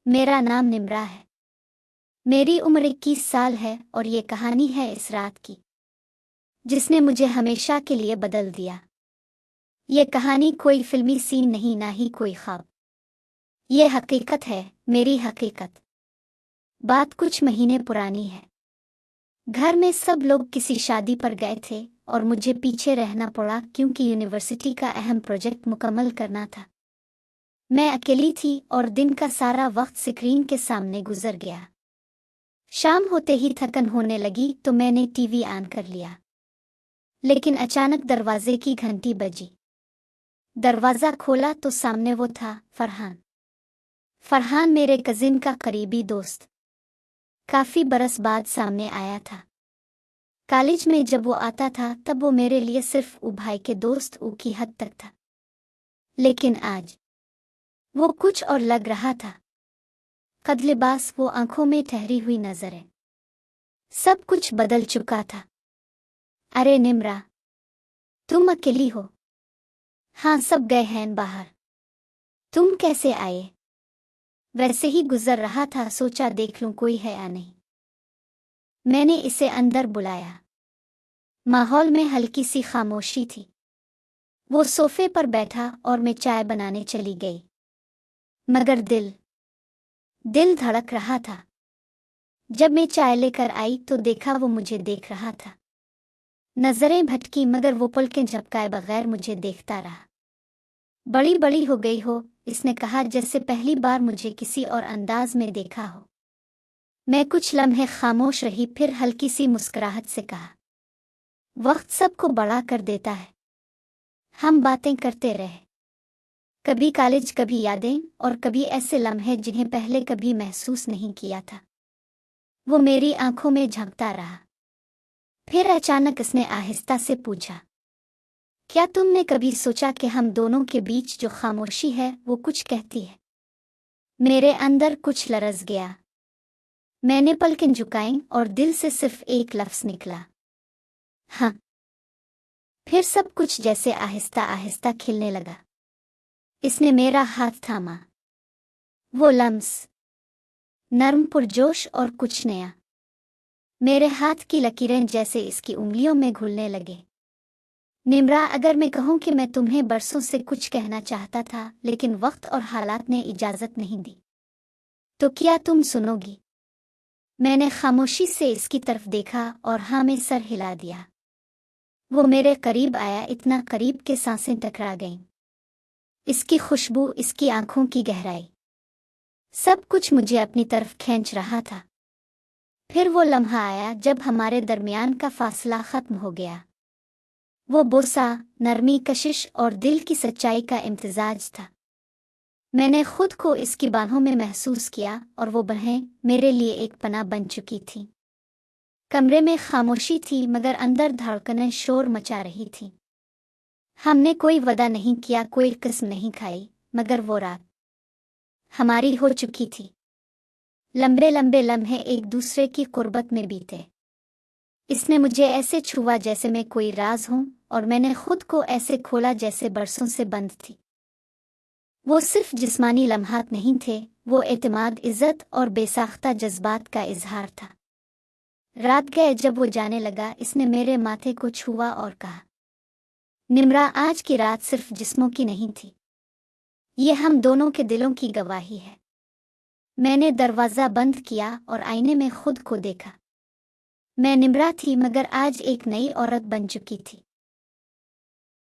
मेरा नाम निम्रा है। मेरी उम्र 21 साल है और ये कहानी है इस रात की जिसने मुझे हमेशा के लिए बदल दिया। ये कहानी कोई फिल्मी सीन नहीं, ना ही कोई ख्वाब। ये हकीकत है, मेरी हकीकत। बात कुछ महीने पुरानी है। घर में सब लोग किसी शादी पर गए थे और मुझे पीछे रहना पड़ा क्योंकि यूनिवर्सिटी का अहम प्रोजेक्ट मुकम्मल करना था। मैं अकेली थी और दिन का सारा वक्त स्क्रीन के सामने गुजर गया। शाम होते ही थकन होने लगी तो मैंने टीवी ऑन कर लिया, लेकिन अचानक दरवाजे की घंटी बजी। दरवाज़ा खोला तो सामने वो था, फरहान। फरहान मेरे कजिन का करीबी दोस्त। काफ़ी बरस बाद सामने आया था। कॉलेज में जब वो आता था तब वो मेरे लिए सिर्फ भाई के दोस्त की हद तक था, लेकिन आज वो कुछ और लग रहा था। कद लिबास, वो आंखों में ठहरी हुई नजरें, सब कुछ बदल चुका था। अरे निम्रा, तुम अकेली हो? हाँ, सब गए हैं बाहर। तुम कैसे आए? वैसे ही गुजर रहा था, सोचा देख लूं कोई है या नहीं। मैंने इसे अंदर बुलाया। माहौल में हल्की सी खामोशी थी। वो सोफे पर बैठा और मैं चाय बनाने चली गई, मगर दिल धड़क रहा था। जब मैं चाय लेकर आई तो देखा वो मुझे देख रहा था। नजरें भटकी मगर वो पलकें झपकाए बगैर मुझे देखता रहा। बड़ी बड़ी हो गई हो, इसने कहा, जैसे पहली बार मुझे किसी और अंदाज में देखा हो। मैं कुछ लम्हे खामोश रही, फिर हल्की सी मुस्कुराहट से कहा, वक्त सबको बड़ा कर देता है। हम बातें करते रहे, कभी कॉलेज, कभी यादें और कभी ऐसे लम्हे जिन्हें पहले कभी महसूस नहीं किया था। वो मेरी आंखों में झांकता रहा। फिर अचानक उसने आहिस्ता से पूछा, क्या तुमने कभी सोचा कि हम दोनों के बीच जो खामोशी है वो कुछ कहती है? मेरे अंदर कुछ लरज़ गया। मैंने पलकें झुकाईं और दिल से सिर्फ एक लफ्ज़ निकला, हाँ। फिर सब कुछ जैसे आहिस्ता आहिस्ता खिलने लगा। इसने मेरा हाथ थामा। वो लम्स नर्म, पुरजोश और कुछ नया। मेरे हाथ की लकीरें जैसे इसकी उंगलियों में घुलने लगे। निम्रा, अगर मैं कहूं कि मैं तुम्हें बरसों से कुछ कहना चाहता था लेकिन वक्त और हालात ने इजाज़त नहीं दी, तो क्या तुम सुनोगी? मैंने खामोशी से इसकी तरफ देखा और हाँ में सर हिला दिया। वो मेरे करीब आया, इतना करीब कि सांसें टकरा गईं। इसकी खुशबू, इसकी आंखों की गहराई, सब कुछ मुझे अपनी तरफ खींच रहा था। फिर वो लम्हा आया जब हमारे दरमियान का फासला खत्म हो गया। वो बोसा, नरमी, कशिश और दिल की सच्चाई का इम्तिजाज था। मैंने खुद को इसकी बाहों में महसूस किया और वो बाहें मेरे लिए एक पनाह बन चुकी थीं। कमरे में खामोशी थी मगर अंदर धड़कनें शोर मचा रही थीं। हमने कोई वादा नहीं किया, कोई कसम नहीं खाई, मगर वो रात हमारी हो चुकी थी। लंबे लंबे लम्हे एक दूसरे की कुर्बत में बीते। इसने मुझे ऐसे छुआ जैसे मैं कोई राज हूं और मैंने खुद को ऐसे खोला जैसे बरसों से बंद थी। वो सिर्फ जिस्मानी लम्हात नहीं थे, वो एतमाद, इज्जत और बेसाख्ता जज्बात का इजहार था। रात गए जब वो जाने लगा, इसने मेरे माथे को छुआ और कहा, निम्रा, आज की रात सिर्फ जिस्मों की नहीं थी, ये हम दोनों के दिलों की गवाही है। मैंने दरवाज़ा बंद किया और आईने में खुद को देखा। मैं निम्रा थी मगर आज एक नई औरत बन चुकी थी।